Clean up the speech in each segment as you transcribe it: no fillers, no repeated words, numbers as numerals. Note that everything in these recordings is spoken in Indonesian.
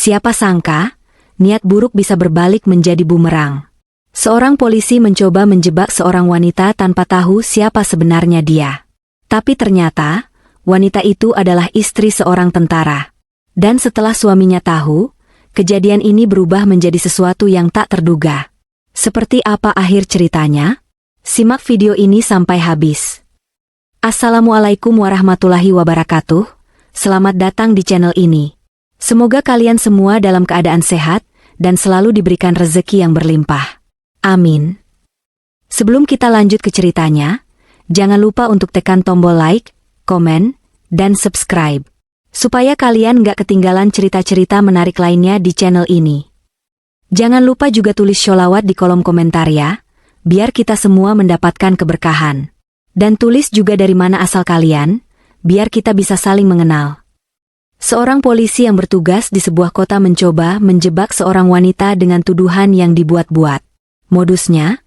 Siapa sangka, niat buruk bisa berbalik menjadi bumerang. Seorang polisi mencoba menjebak seorang wanita tanpa tahu siapa sebenarnya dia. Tapi ternyata, wanita itu adalah istri seorang tentara. Dan setelah suaminya tahu, kejadian ini berubah menjadi sesuatu yang tak terduga. Seperti apa akhir ceritanya? Simak video ini sampai habis. Assalamualaikum warahmatullahi wabarakatuh. Selamat datang di channel ini. Semoga kalian semua dalam keadaan sehat dan selalu diberikan rezeki yang berlimpah. Amin. Sebelum kita lanjut ke ceritanya, jangan lupa untuk tekan tombol like, komen, dan subscribe. Supaya kalian gak ketinggalan cerita-cerita menarik lainnya di channel ini. Jangan lupa juga tulis sholawat di kolom komentar ya, biar kita semua mendapatkan keberkahan. Dan tulis juga dari mana asal kalian, biar kita bisa saling mengenal. Seorang polisi yang bertugas di sebuah kota mencoba menjebak seorang wanita dengan tuduhan yang dibuat-buat. Modusnya,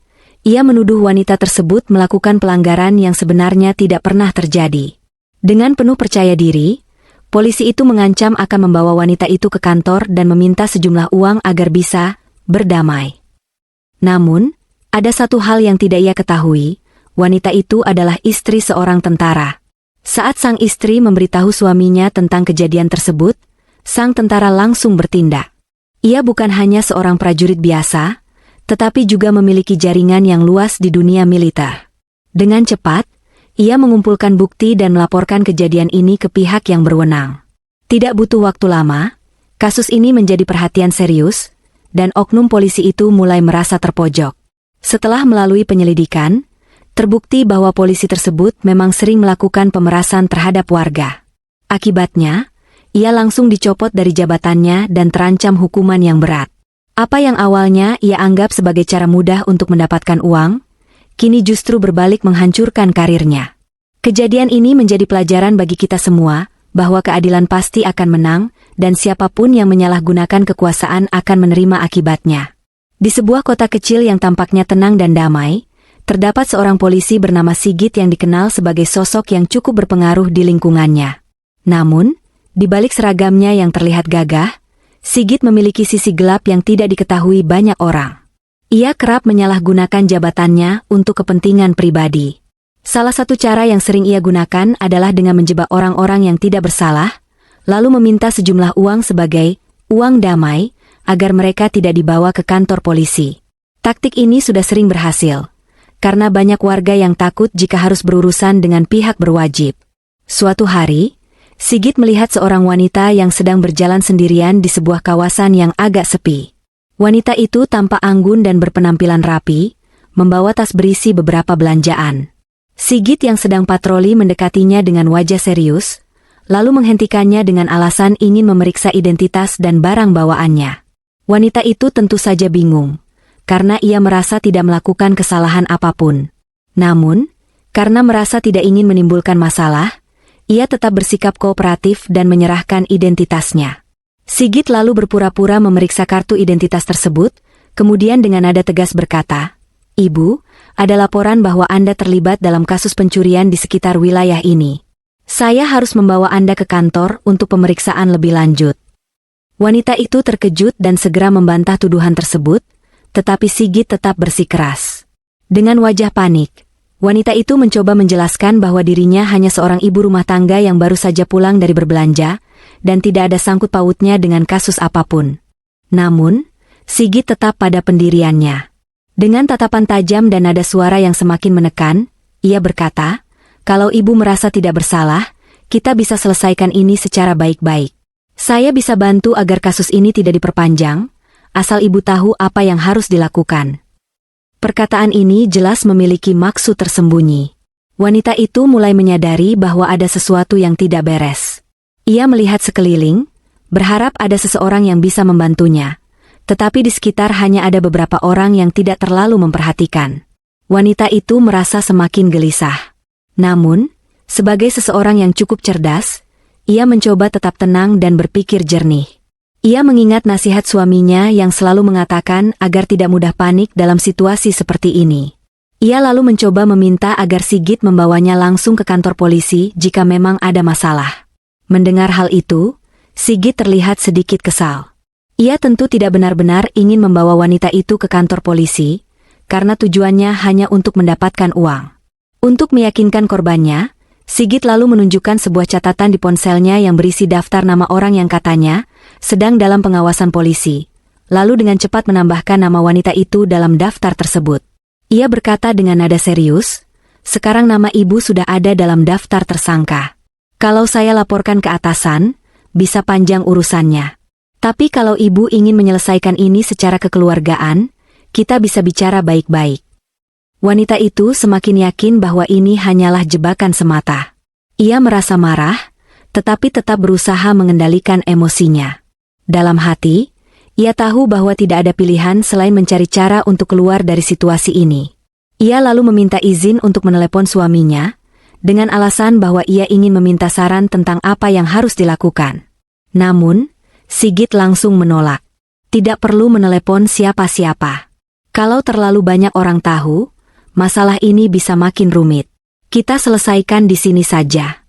ia menuduh wanita tersebut melakukan pelanggaran yang sebenarnya tidak pernah terjadi. Dengan penuh percaya diri, polisi itu mengancam akan membawa wanita itu ke kantor dan meminta sejumlah uang agar bisa berdamai. Namun, ada satu hal yang tidak ia ketahui, wanita itu adalah istri seorang tentara. Saat sang istri memberitahu suaminya tentang kejadian tersebut, sang tentara langsung bertindak. Ia bukan hanya seorang prajurit biasa, tetapi juga memiliki jaringan yang luas di dunia militer. Dengan cepat, ia mengumpulkan bukti dan melaporkan kejadian ini ke pihak yang berwenang. Tidak butuh waktu lama, kasus ini menjadi perhatian serius, dan oknum polisi itu mulai merasa terpojok. Setelah melalui penyelidikan, terbukti bahwa polisi tersebut memang sering melakukan pemerasan terhadap warga. Akibatnya, ia langsung dicopot dari jabatannya dan terancam hukuman yang berat. Apa yang awalnya ia anggap sebagai cara mudah untuk mendapatkan uang, kini justru berbalik menghancurkan karirnya. Kejadian ini menjadi pelajaran bagi kita semua, bahwa keadilan pasti akan menang, dan siapapun yang menyalahgunakan kekuasaan akan menerima akibatnya. Di sebuah kota kecil yang tampaknya tenang dan damai, terdapat seorang polisi bernama Sigit yang dikenal sebagai sosok yang cukup berpengaruh di lingkungannya. Namun, di balik seragamnya yang terlihat gagah, Sigit memiliki sisi gelap yang tidak diketahui banyak orang. Ia kerap menyalahgunakan jabatannya untuk kepentingan pribadi. Salah satu cara yang sering ia gunakan adalah dengan menjebak orang-orang yang tidak bersalah, lalu meminta sejumlah uang sebagai uang damai, agar mereka tidak dibawa ke kantor polisi. Taktik ini sudah sering berhasil, karena banyak warga yang takut jika harus berurusan dengan pihak berwajib. Suatu hari, Sigit melihat seorang wanita yang sedang berjalan sendirian di sebuah kawasan yang agak sepi. Wanita itu tampak anggun dan berpenampilan rapi, membawa tas berisi beberapa belanjaan. Sigit yang sedang patroli mendekatinya dengan wajah serius, lalu menghentikannya dengan alasan ingin memeriksa identitas dan barang bawaannya. Wanita itu tentu saja bingung, karena ia merasa tidak melakukan kesalahan apapun. Namun, karena merasa tidak ingin menimbulkan masalah, ia tetap bersikap kooperatif dan menyerahkan identitasnya. Sigit lalu berpura-pura memeriksa kartu identitas tersebut, kemudian dengan nada tegas berkata, "Ibu, ada laporan bahwa Anda terlibat dalam kasus pencurian di sekitar wilayah ini. Saya harus membawa Anda ke kantor untuk pemeriksaan lebih lanjut." Wanita itu terkejut dan segera membantah tuduhan tersebut, tetapi Sigit tetap bersikeras. Dengan wajah panik, wanita itu mencoba menjelaskan bahwa dirinya hanya seorang ibu rumah tangga yang baru saja pulang dari berbelanja, dan tidak ada sangkut pautnya dengan kasus apapun. Namun, Sigit tetap pada pendiriannya. Dengan tatapan tajam dan nada suara yang semakin menekan, ia berkata, "Kalau ibu merasa tidak bersalah, kita bisa selesaikan ini secara baik-baik. Saya bisa bantu agar kasus ini tidak diperpanjang, asal ibu tahu apa yang harus dilakukan." Perkataan ini jelas memiliki maksud tersembunyi. Wanita itu mulai menyadari bahwa ada sesuatu yang tidak beres. Ia melihat sekeliling, berharap ada seseorang yang bisa membantunya. Tetapi di sekitar hanya ada beberapa orang yang tidak terlalu memperhatikan. Wanita itu merasa semakin gelisah. Namun, sebagai seseorang yang cukup cerdas, ia mencoba tetap tenang dan berpikir jernih. Ia mengingat nasihat suaminya yang selalu mengatakan agar tidak mudah panik dalam situasi seperti ini. Ia lalu mencoba meminta agar Sigit membawanya langsung ke kantor polisi jika memang ada masalah. Mendengar hal itu, Sigit terlihat sedikit kesal. Ia tentu tidak benar-benar ingin membawa wanita itu ke kantor polisi, karena tujuannya hanya untuk mendapatkan uang. Untuk meyakinkan korbannya, Sigit lalu menunjukkan sebuah catatan di ponselnya yang berisi daftar nama orang yang katanya sedang dalam pengawasan polisi, lalu dengan cepat menambahkan nama wanita itu dalam daftar tersebut. Ia berkata dengan nada serius, "Sekarang nama ibu sudah ada dalam daftar tersangka. Kalau saya laporkan ke atasan, bisa panjang urusannya. Tapi kalau ibu ingin menyelesaikan ini secara kekeluargaan, kita bisa bicara baik-baik." Wanita itu semakin yakin bahwa ini hanyalah jebakan semata. Ia merasa marah, tetapi tetap berusaha mengendalikan emosinya. Dalam hati, ia tahu bahwa tidak ada pilihan selain mencari cara untuk keluar dari situasi ini. Ia lalu meminta izin untuk menelepon suaminya, dengan alasan bahwa ia ingin meminta saran tentang apa yang harus dilakukan. Namun, Sigit langsung menolak. Tidak perlu menelepon siapa-siapa. Kalau terlalu banyak orang tahu, masalah ini bisa makin rumit. Kita selesaikan di sini saja.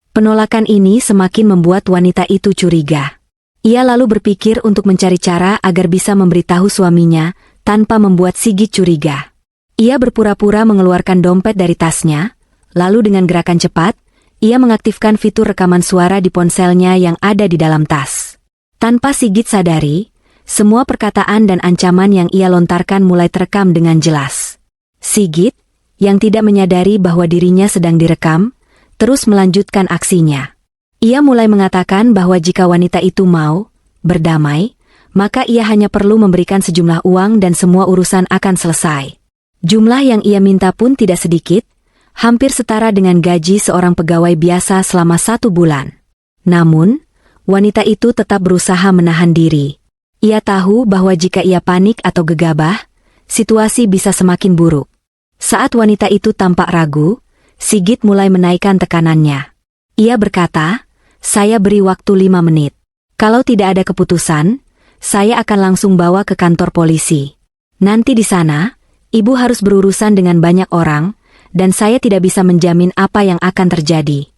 Penolakan ini semakin membuat wanita itu curiga. Ia lalu berpikir untuk mencari cara agar bisa memberitahu suaminya tanpa membuat Sigit curiga. Ia berpura-pura mengeluarkan dompet dari tasnya, lalu dengan gerakan cepat, ia mengaktifkan fitur rekaman suara di ponselnya yang ada di dalam tas. Tanpa Sigit sadari, semua perkataan dan ancaman yang ia lontarkan mulai terekam dengan jelas. Sigit, yang tidak menyadari bahwa dirinya sedang direkam, terus melanjutkan aksinya. Ia mulai mengatakan bahwa jika wanita itu mau berdamai, maka ia hanya perlu memberikan sejumlah uang dan semua urusan akan selesai. Jumlah yang ia minta pun tidak sedikit, hampir setara dengan gaji seorang pegawai biasa selama 1 bulan. Namun, wanita itu tetap berusaha menahan diri. Ia tahu bahwa jika ia panik atau gegabah, situasi bisa semakin buruk. Saat wanita itu tampak ragu, Sigit mulai menaikkan tekanannya. Ia berkata, "Saya beri waktu 5 menit. Kalau tidak ada keputusan, saya akan langsung bawa ke kantor polisi. Nanti di sana, ibu harus berurusan dengan banyak orang, dan saya tidak bisa menjamin apa yang akan terjadi."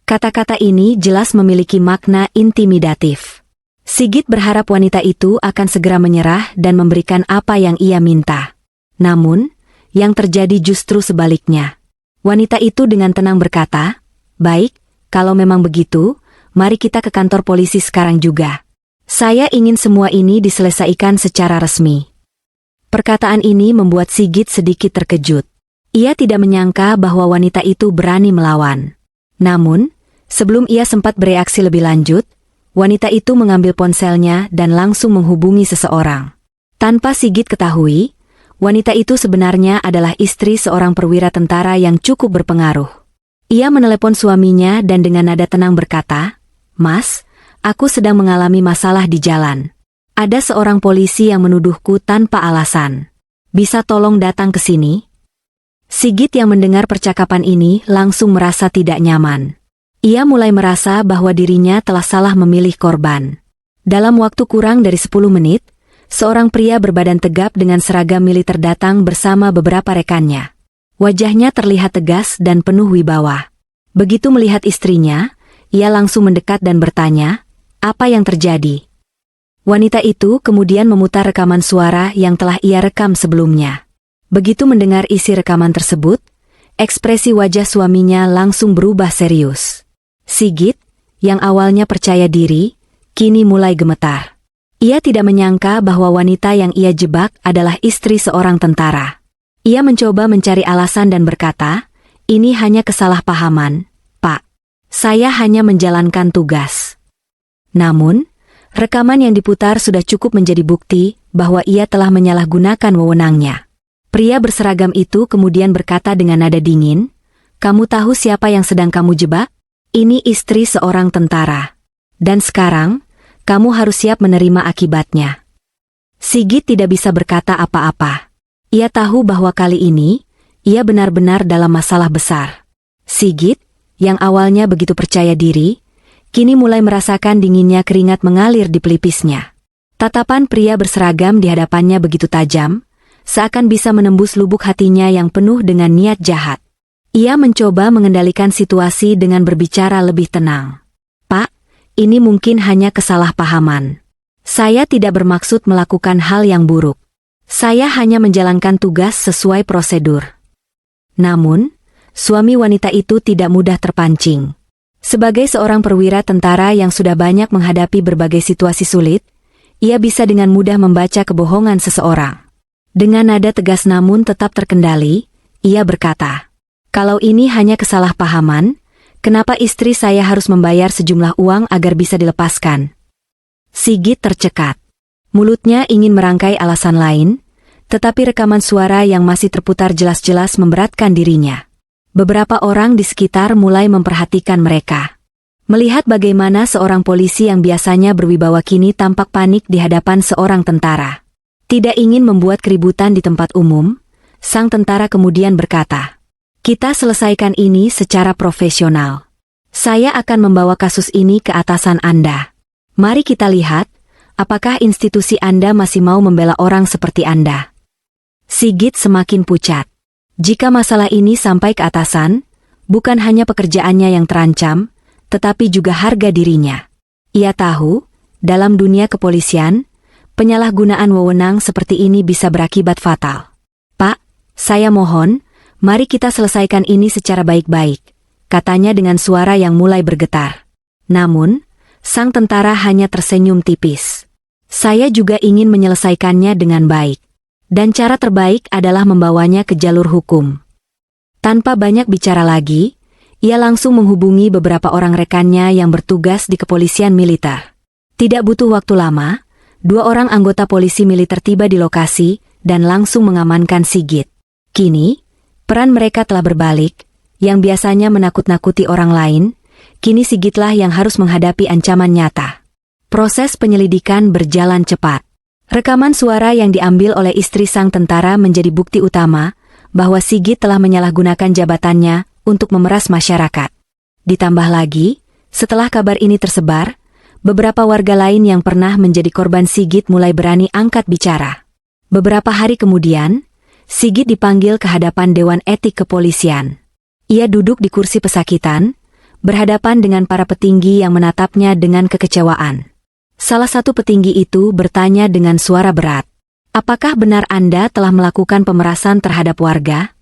Kata-kata ini jelas memiliki makna intimidatif. Sigit berharap wanita itu akan segera menyerah dan memberikan apa yang ia minta. Namun, yang terjadi justru sebaliknya. Wanita itu dengan tenang berkata, "Baik, kalau memang begitu, mari kita ke kantor polisi sekarang juga. Saya ingin semua ini diselesaikan secara resmi." Perkataan ini membuat Sigit sedikit terkejut. Ia tidak menyangka bahwa wanita itu berani melawan. Namun, sebelum ia sempat bereaksi lebih lanjut, wanita itu mengambil ponselnya dan langsung menghubungi seseorang. Tanpa Sigit ketahui, wanita itu sebenarnya adalah istri seorang perwira tentara yang cukup berpengaruh. Ia menelepon suaminya dan dengan nada tenang berkata, "Mas, aku sedang mengalami masalah di jalan. Ada seorang polisi yang menuduhku tanpa alasan. Bisa tolong datang ke sini?" Sigit yang mendengar percakapan ini langsung merasa tidak nyaman. Ia mulai merasa bahwa dirinya telah salah memilih korban. Dalam waktu kurang dari 10 menit, seorang pria berbadan tegap dengan seragam militer datang bersama beberapa rekannya. Wajahnya terlihat tegas dan penuh wibawa. Begitu melihat istrinya, ia langsung mendekat dan bertanya, "Apa yang terjadi?" Wanita itu kemudian memutar rekaman suara yang telah ia rekam sebelumnya. Begitu mendengar isi rekaman tersebut, ekspresi wajah suaminya langsung berubah serius. Sigit, yang awalnya percaya diri, kini mulai gemetar. Ia tidak menyangka bahwa wanita yang ia jebak adalah istri seorang tentara. Ia mencoba mencari alasan dan berkata, "Ini hanya kesalahpahaman, Pak. Saya hanya menjalankan tugas." Namun, rekaman yang diputar sudah cukup menjadi bukti bahwa ia telah menyalahgunakan wewenangnya. Pria berseragam itu kemudian berkata dengan nada dingin, "Kamu tahu siapa yang sedang kamu jebak? Ini istri seorang tentara. Dan sekarang, kamu harus siap menerima akibatnya." Sigit tidak bisa berkata apa-apa. Ia tahu bahwa kali ini, ia benar-benar dalam masalah besar. Sigit, yang awalnya begitu percaya diri, kini mulai merasakan dinginnya keringat mengalir di pelipisnya. Tatapan pria berseragam di hadapannya begitu tajam, seakan bisa menembus lubuk hatinya yang penuh dengan niat jahat. Ia mencoba mengendalikan situasi dengan berbicara lebih tenang. "Pak, ini mungkin hanya kesalahpahaman. Saya tidak bermaksud melakukan hal yang buruk. Saya hanya menjalankan tugas sesuai prosedur. Namun, suami wanita itu tidak mudah terpancing. Sebagai seorang perwira tentara yang sudah banyak menghadapi berbagai situasi sulit, ia bisa dengan mudah membaca kebohongan seseorang. Dengan nada tegas namun tetap terkendali, ia berkata, "Kalau ini hanya kesalahpahaman, kenapa istri saya harus membayar sejumlah uang agar bisa dilepaskan?" Sigit tercekat. Mulutnya ingin merangkai alasan lain, tetapi rekaman suara yang masih terputar jelas-jelas memberatkan dirinya. Beberapa orang di sekitar mulai memperhatikan mereka. Melihat bagaimana seorang polisi yang biasanya berwibawa kini tampak panik di hadapan seorang tentara. Tidak ingin membuat keributan di tempat umum, sang tentara kemudian berkata, "Kita selesaikan ini secara profesional. Saya akan membawa kasus ini ke atasan Anda. Mari kita lihat, apakah institusi Anda masih mau membela orang seperti Anda?" Sigit semakin pucat. Jika masalah ini sampai ke atasan, bukan hanya pekerjaannya yang terancam, tetapi juga harga dirinya. Ia tahu, dalam dunia kepolisian, penyalahgunaan wewenang seperti ini bisa berakibat fatal. "Pak, saya mohon, mari kita selesaikan ini secara baik-baik," katanya dengan suara yang mulai bergetar. Namun, sang tentara hanya tersenyum tipis. "Saya juga ingin menyelesaikannya dengan baik. Dan cara terbaik adalah membawanya ke jalur hukum." Tanpa banyak bicara lagi, ia langsung menghubungi beberapa orang rekannya yang bertugas di kepolisian militer. Tidak butuh waktu lama, 2 orang anggota polisi militer tiba di lokasi dan langsung mengamankan Sigit. Kini, peran mereka telah berbalik, yang biasanya menakut-nakuti orang lain, kini Sigitlah yang harus menghadapi ancaman nyata. Proses penyelidikan berjalan cepat. Rekaman suara yang diambil oleh istri sang tentara menjadi bukti utama bahwa Sigit telah menyalahgunakan jabatannya untuk memeras masyarakat. Ditambah lagi, setelah kabar ini tersebar, beberapa warga lain yang pernah menjadi korban Sigit mulai berani angkat bicara. Beberapa hari kemudian, Sigit dipanggil ke hadapan Dewan Etik Kepolisian. Ia duduk di kursi pesakitan, berhadapan dengan para petinggi yang menatapnya dengan kekecewaan. Salah satu petinggi itu bertanya dengan suara berat, "Apakah benar Anda telah melakukan pemerasan terhadap warga?"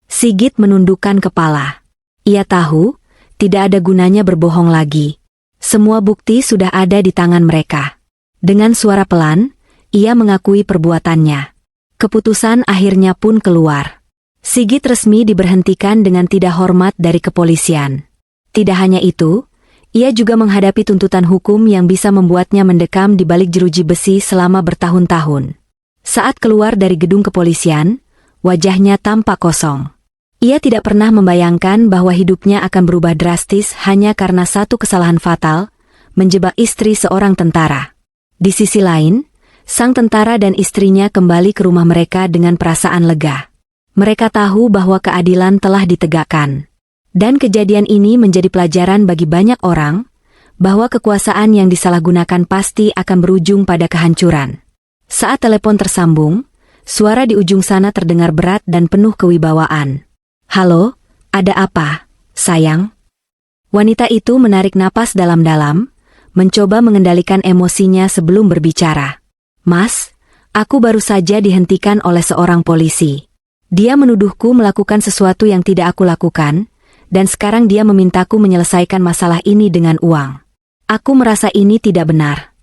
Sigit menundukkan kepala. Ia tahu, tidak ada gunanya berbohong lagi. Semua bukti sudah ada di tangan mereka. Dengan suara pelan, ia mengakui perbuatannya. Keputusan akhirnya pun keluar. Sigit resmi diberhentikan dengan tidak hormat dari kepolisian. Tidak hanya itu, ia juga menghadapi tuntutan hukum yang bisa membuatnya mendekam di balik jeruji besi selama bertahun-tahun. Saat keluar dari gedung kepolisian, wajahnya tampak kosong. Ia tidak pernah membayangkan bahwa hidupnya akan berubah drastis hanya karena satu kesalahan fatal, menjebak istri seorang tentara. Di sisi lain, sang tentara dan istrinya kembali ke rumah mereka dengan perasaan lega. Mereka tahu bahwa keadilan telah ditegakkan. Dan kejadian ini menjadi pelajaran bagi banyak orang, bahwa kekuasaan yang disalahgunakan pasti akan berujung pada kehancuran. Saat telepon tersambung, suara di ujung sana terdengar berat dan penuh kewibawaan. "Halo, ada apa, sayang?" Wanita itu menarik napas dalam-dalam, mencoba mengendalikan emosinya sebelum berbicara. "Mas, aku baru saja dihentikan oleh seorang polisi. Dia menuduhku melakukan sesuatu yang tidak aku lakukan, dan sekarang dia memintaku menyelesaikan masalah ini dengan uang. Aku merasa ini tidak benar."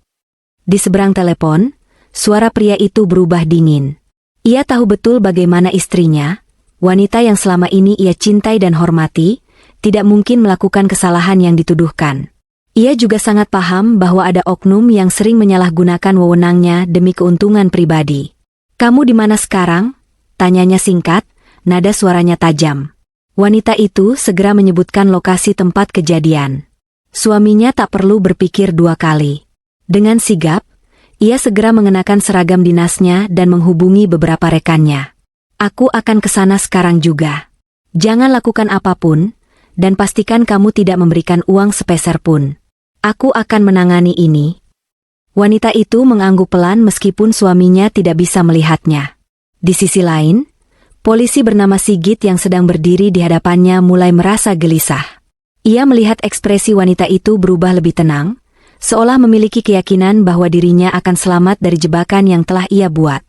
Di seberang telepon, suara pria itu berubah dingin. Ia tahu betul bagaimana istrinya, wanita yang selama ini ia cintai dan hormati, tidak mungkin melakukan kesalahan yang dituduhkan. Ia juga sangat paham bahwa ada oknum yang sering menyalahgunakan wewenangnya demi keuntungan pribadi. "Kamu di mana sekarang?" tanyanya singkat, nada suaranya tajam. Wanita itu segera menyebutkan lokasi tempat kejadian. Suaminya tak perlu berpikir 2 kali. Dengan sigap, ia segera mengenakan seragam dinasnya dan menghubungi beberapa rekannya. "Aku akan ke sana sekarang juga. Jangan lakukan apapun, dan pastikan kamu tidak memberikan uang sepeser pun. Aku akan menangani ini." Wanita itu mengangguk pelan meskipun suaminya tidak bisa melihatnya. Di sisi lain, polisi bernama Sigit yang sedang berdiri di hadapannya mulai merasa gelisah. Ia melihat ekspresi wanita itu berubah lebih tenang, seolah memiliki keyakinan bahwa dirinya akan selamat dari jebakan yang telah ia buat.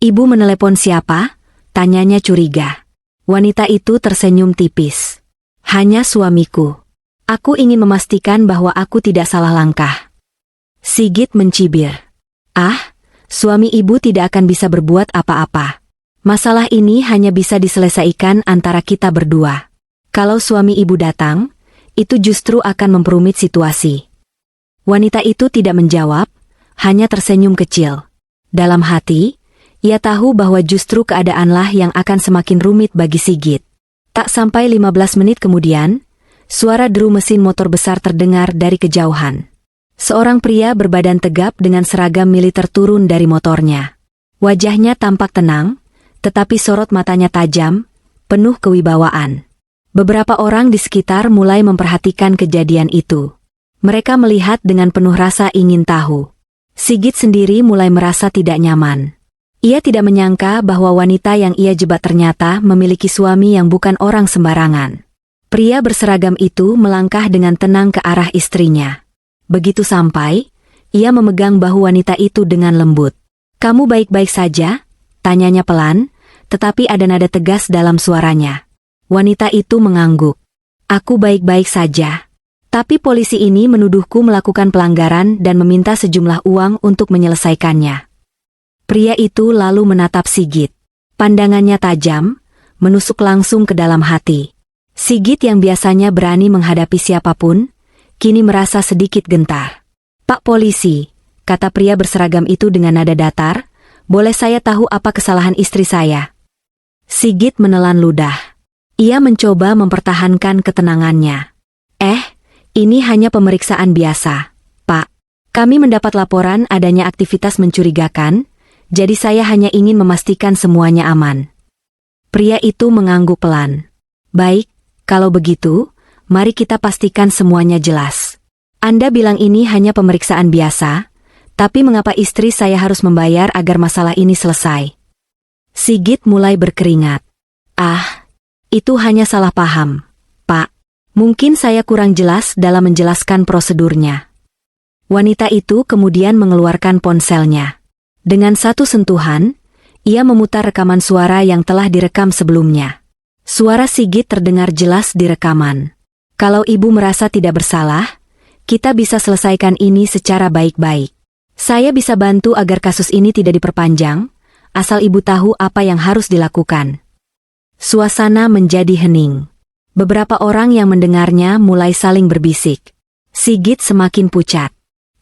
"Ibu menelepon siapa?" tanyanya curiga. Wanita itu tersenyum tipis. "Hanya suamiku. Aku ingin memastikan bahwa aku tidak salah langkah." Sigit mencibir. "Ah, suami ibu tidak akan bisa berbuat apa-apa. Masalah ini hanya bisa diselesaikan antara kita berdua. Kalau suami ibu datang, itu justru akan memperumit situasi." Wanita itu tidak menjawab, hanya tersenyum kecil. Dalam hati, ia tahu bahwa justru keadaanlah yang akan semakin rumit bagi Sigit. Tak sampai 15 menit kemudian, suara deru mesin motor besar terdengar dari kejauhan. Seorang pria berbadan tegap dengan seragam militer turun dari motornya. Wajahnya tampak tenang, tetapi sorot matanya tajam, penuh kewibawaan. Beberapa orang di sekitar mulai memperhatikan kejadian itu. Mereka melihat dengan penuh rasa ingin tahu. Sigit sendiri mulai merasa tidak nyaman. Ia tidak menyangka bahwa wanita yang ia jebak ternyata memiliki suami yang bukan orang sembarangan. Pria berseragam itu melangkah dengan tenang ke arah istrinya. Begitu sampai, ia memegang bahu wanita itu dengan lembut. "Kamu baik-baik saja?" tanyanya pelan, tetapi ada nada tegas dalam suaranya. Wanita itu mengangguk. "Aku baik-baik saja. Tapi polisi ini menuduhku melakukan pelanggaran dan meminta sejumlah uang untuk menyelesaikannya." Pria itu lalu menatap Sigit. Pandangannya tajam, menusuk langsung ke dalam hati. Sigit yang biasanya berani menghadapi siapapun, kini merasa sedikit gentar. "Pak polisi," kata pria berseragam itu dengan nada datar, "boleh saya tahu apa kesalahan istri saya?" Sigit menelan ludah. Ia mencoba mempertahankan ketenangannya. Ini hanya pemeriksaan biasa, Pak. Kami mendapat laporan adanya aktivitas mencurigakan, jadi saya hanya ingin memastikan semuanya aman." Pria itu mengangguk pelan. "Baik, kalau begitu, mari kita pastikan semuanya jelas. Anda bilang ini hanya pemeriksaan biasa, tapi mengapa istri saya harus membayar agar masalah ini selesai?" Sigit mulai berkeringat. Itu hanya salah paham, Pak. Mungkin saya kurang jelas dalam menjelaskan prosedurnya." Wanita itu kemudian mengeluarkan ponselnya. Dengan satu sentuhan, ia memutar rekaman suara yang telah direkam sebelumnya. Suara Sigit terdengar jelas di rekaman. "Kalau ibu merasa tidak bersalah, kita bisa selesaikan ini secara baik-baik. Saya bisa bantu agar kasus ini tidak diperpanjang, asal ibu tahu apa yang harus dilakukan." Suasana menjadi hening. Beberapa orang yang mendengarnya mulai saling berbisik. Sigit semakin pucat.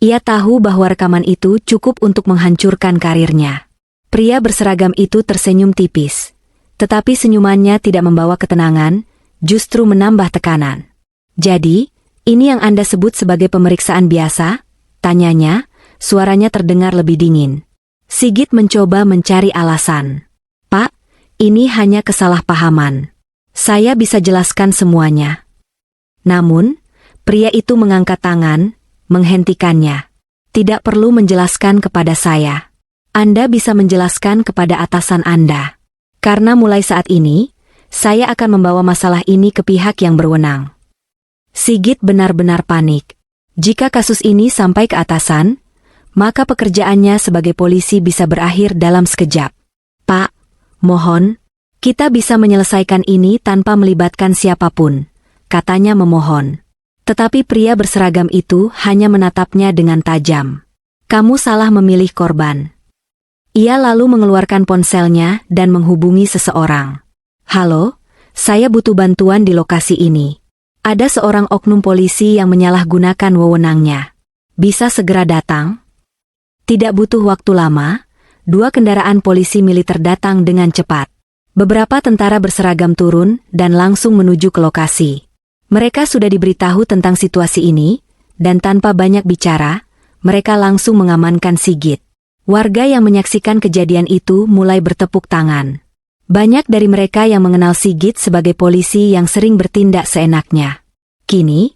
Ia tahu bahwa rekaman itu cukup untuk menghancurkan karirnya. Pria berseragam itu tersenyum tipis. Tetapi senyumannya tidak membawa ketenangan, justru menambah tekanan. "Jadi, ini yang Anda sebut sebagai pemeriksaan biasa?" tanyanya, suaranya terdengar lebih dingin. Sigit mencoba mencari alasan. "Pak, ini hanya kesalahpahaman. Saya bisa jelaskan semuanya." Namun, pria itu mengangkat tangan, menghentikannya. "Tidak perlu menjelaskan kepada saya. Anda bisa menjelaskan kepada atasan Anda. Karena mulai saat ini, saya akan membawa masalah ini ke pihak yang berwenang." Sigit benar-benar panik. Jika kasus ini sampai ke atasan, maka pekerjaannya sebagai polisi bisa berakhir dalam sekejap. "Pak, mohon, kita bisa menyelesaikan ini tanpa melibatkan siapapun," katanya memohon. Tetapi pria berseragam itu hanya menatapnya dengan tajam. "Kamu salah memilih korban." Ia lalu mengeluarkan ponselnya dan menghubungi seseorang. "Halo, saya butuh bantuan di lokasi ini. Ada seorang oknum polisi yang menyalahgunakan wewenangnya. Bisa segera datang?" Tidak butuh waktu lama, 2 kendaraan polisi militer datang dengan cepat. Beberapa tentara berseragam turun dan langsung menuju ke lokasi. Mereka sudah diberitahu tentang situasi ini, dan tanpa banyak bicara, mereka langsung mengamankan Sigit. Warga yang menyaksikan kejadian itu mulai bertepuk tangan. Banyak dari mereka yang mengenal Sigit sebagai polisi yang sering bertindak seenaknya. Kini,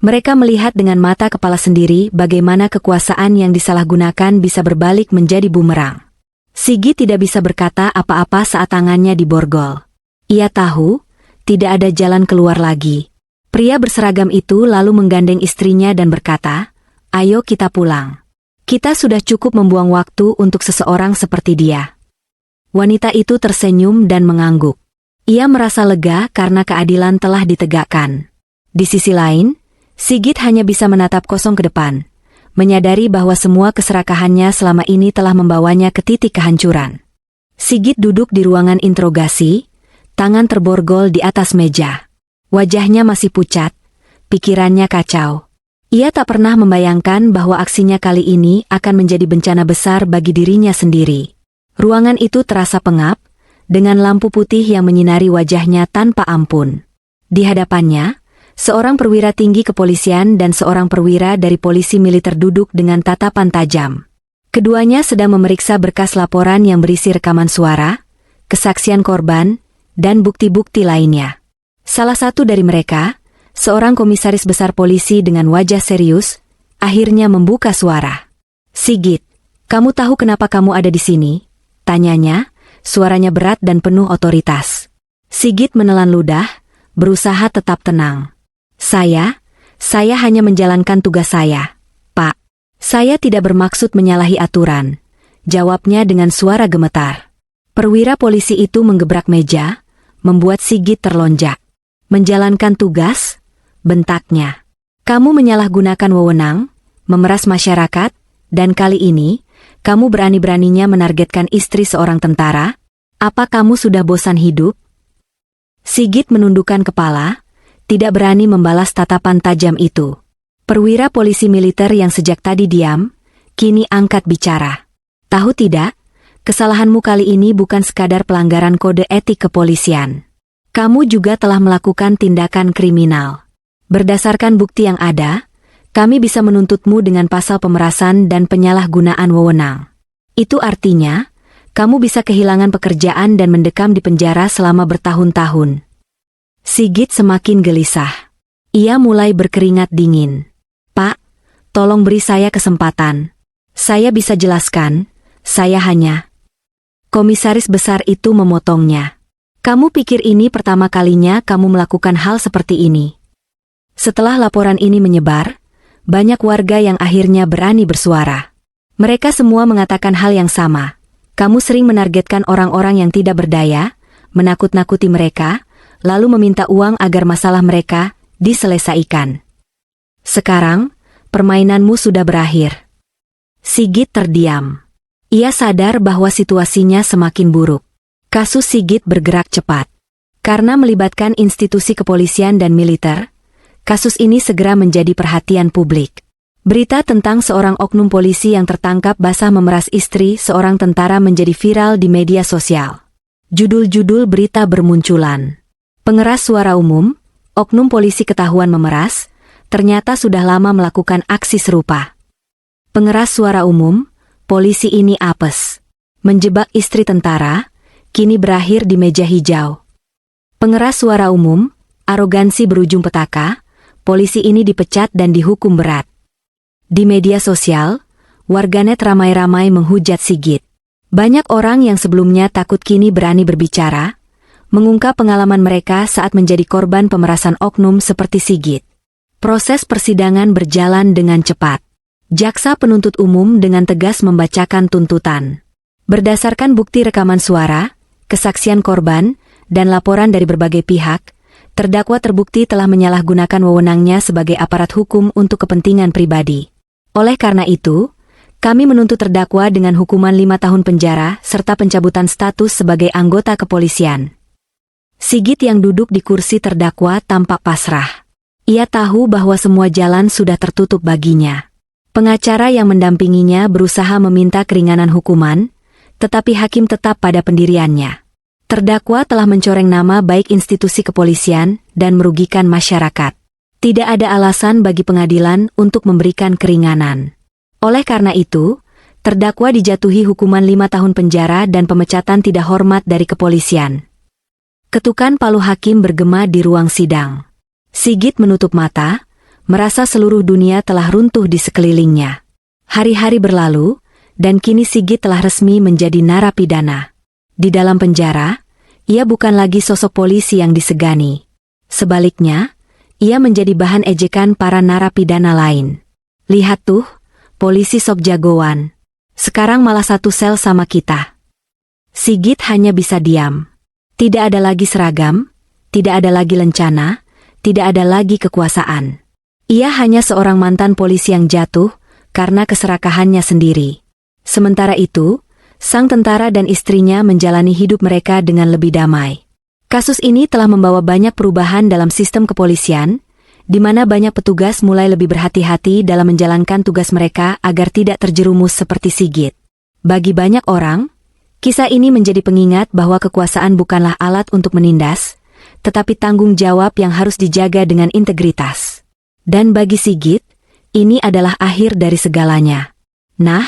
mereka melihat dengan mata kepala sendiri bagaimana kekuasaan yang disalahgunakan bisa berbalik menjadi bumerang. Sigit tidak bisa berkata apa-apa saat tangannya diborgol. Ia tahu, tidak ada jalan keluar lagi. Pria berseragam itu lalu menggandeng istrinya dan berkata, Ayo kita pulang. Kita sudah cukup membuang waktu untuk seseorang seperti dia. Wanita itu tersenyum dan mengangguk. Ia merasa lega karena keadilan telah ditegakkan. Di sisi lain, Sigit hanya bisa menatap kosong ke depan, menyadari bahwa semua keserakahannya selama ini telah membawanya ke titik kehancuran. Sigit duduk di ruangan interogasi, tangan terborgol di atas meja. Wajahnya masih pucat, pikirannya kacau. Ia tak pernah membayangkan bahwa aksinya kali ini akan menjadi bencana besar bagi dirinya sendiri. Ruangan itu terasa pengap, dengan lampu putih yang menyinari wajahnya tanpa ampun. Di hadapannya, seorang perwira tinggi kepolisian dan seorang perwira dari polisi militer duduk dengan tatapan tajam. Keduanya sedang memeriksa berkas laporan yang berisi rekaman suara, kesaksian korban, dan bukti-bukti lainnya. Salah satu dari mereka, seorang komisaris besar polisi dengan wajah serius, akhirnya membuka suara. "Sigit, kamu tahu kenapa kamu ada di sini?" tanyanya, suaranya berat dan penuh otoritas. Sigit menelan ludah, berusaha tetap tenang. Saya hanya menjalankan tugas saya, Pak. Saya tidak bermaksud menyalahi aturan," jawabnya dengan suara gemetar. Perwira polisi itu menggebrak meja, membuat Sigit terlonjak. "Menjalankan tugas?" bentaknya. "Kamu menyalahgunakan wewenang, memeras masyarakat, dan kali ini, kamu berani-beraninya menargetkan istri seorang tentara? Apa kamu sudah bosan hidup?" Sigit menundukkan kepala, tidak berani membalas tatapan tajam itu. Perwira polisi militer yang sejak tadi diam, kini angkat bicara. "Tahu tidak, kesalahanmu kali ini bukan sekadar pelanggaran kode etik kepolisian. Kamu juga telah melakukan tindakan kriminal. Berdasarkan bukti yang ada, kami bisa menuntutmu dengan pasal pemerasan dan penyalahgunaan wewenang. Itu artinya, kamu bisa kehilangan pekerjaan dan mendekam di penjara selama bertahun-tahun." Sigit semakin gelisah. Ia mulai berkeringat dingin. "Pak, tolong beri saya kesempatan. Saya bisa jelaskan, saya hanya..." Komisaris besar itu memotongnya. "Kamu pikir ini pertama kalinya kamu melakukan hal seperti ini?" Setelah laporan ini menyebar, banyak warga yang akhirnya berani bersuara. Mereka semua mengatakan hal yang sama. "Kamu sering menargetkan orang-orang yang tidak berdaya, menakut-nakuti mereka, lalu meminta uang agar masalah mereka diselesaikan. Sekarang, permainanmu sudah berakhir." Sigit terdiam. Ia sadar bahwa situasinya semakin buruk. Kasus Sigit bergerak cepat. Karena melibatkan institusi kepolisian dan militer, kasus ini segera menjadi perhatian publik. Berita tentang seorang oknum polisi yang tertangkap basah memeras istri seorang tentara menjadi viral di media sosial. Judul-judul berita bermunculan. Pengeras suara umum, oknum polisi ketahuan memeras, ternyata sudah lama melakukan aksi serupa. Pengeras suara umum, polisi ini apes. Menjebak istri tentara, kini berakhir di meja hijau. Pengeras suara umum, arogansi berujung petaka, polisi ini dipecat dan dihukum berat. Di media sosial, warganet ramai-ramai menghujat Sigit. Banyak orang yang sebelumnya takut kini berani berbicara, mengungkap pengalaman mereka saat menjadi korban pemerasan oknum seperti Sigit. Proses persidangan berjalan dengan cepat. Jaksa penuntut umum dengan tegas membacakan tuntutan. Berdasarkan bukti rekaman suara, kesaksian korban, dan laporan dari berbagai pihak, terdakwa terbukti telah menyalahgunakan wewenangnya sebagai aparat hukum untuk kepentingan pribadi. Oleh karena itu, kami menuntut terdakwa dengan hukuman 5 tahun penjara serta pencabutan status sebagai anggota kepolisian. Sigit yang duduk di kursi terdakwa tampak pasrah. Ia tahu bahwa semua jalan sudah tertutup baginya. Pengacara yang mendampinginya berusaha meminta keringanan hukuman, tetapi hakim tetap pada pendiriannya. Terdakwa telah mencoreng nama baik institusi kepolisian dan merugikan masyarakat. Tidak ada alasan bagi pengadilan untuk memberikan keringanan. Oleh karena itu, terdakwa dijatuhi hukuman 5 tahun penjara dan pemecatan tidak hormat dari kepolisian. Ketukan palu hakim bergema di ruang sidang. Sigit menutup mata, merasa seluruh dunia telah runtuh di sekelilingnya. Hari-hari berlalu, dan kini Sigit telah resmi menjadi narapidana. Di dalam penjara, ia bukan lagi sosok polisi yang disegani. Sebaliknya, ia menjadi bahan ejekan para narapidana lain. Lihat tuh, polisi sok jagoan. Sekarang malah satu sel sama kita. Sigit hanya bisa diam. Tidak ada lagi seragam, tidak ada lagi lencana, tidak ada lagi kekuasaan. Ia hanya seorang mantan polisi yang jatuh karena keserakahannya sendiri. Sementara itu, sang tentara dan istrinya menjalani hidup mereka dengan lebih damai. Kasus ini telah membawa banyak perubahan dalam sistem kepolisian, di mana banyak petugas mulai lebih berhati-hati dalam menjalankan tugas mereka agar tidak terjerumus seperti Sigit. Bagi banyak orang, kisah ini menjadi pengingat bahwa kekuasaan bukanlah alat untuk menindas, tetapi tanggung jawab yang harus dijaga dengan integritas. Dan bagi Sigit, ini adalah akhir dari segalanya. Nah,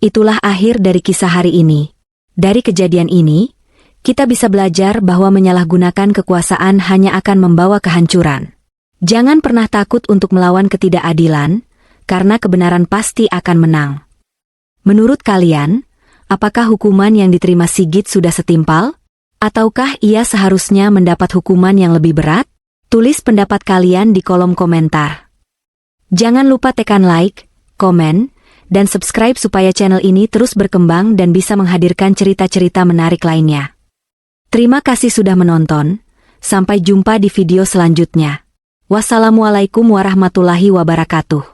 itulah akhir dari kisah hari ini. Dari kejadian ini, kita bisa belajar bahwa menyalahgunakan kekuasaan hanya akan membawa kehancuran. Jangan pernah takut untuk melawan ketidakadilan, karena kebenaran pasti akan menang. Menurut kalian, apakah hukuman yang diterima Sigit sudah setimpal? Ataukah ia seharusnya mendapat hukuman yang lebih berat? Tulis pendapat kalian di kolom komentar. Jangan lupa tekan like, komen, dan subscribe supaya channel ini terus berkembang dan bisa menghadirkan cerita-cerita menarik lainnya. Terima kasih sudah menonton, sampai jumpa di video selanjutnya. Wassalamualaikum warahmatullahi wabarakatuh.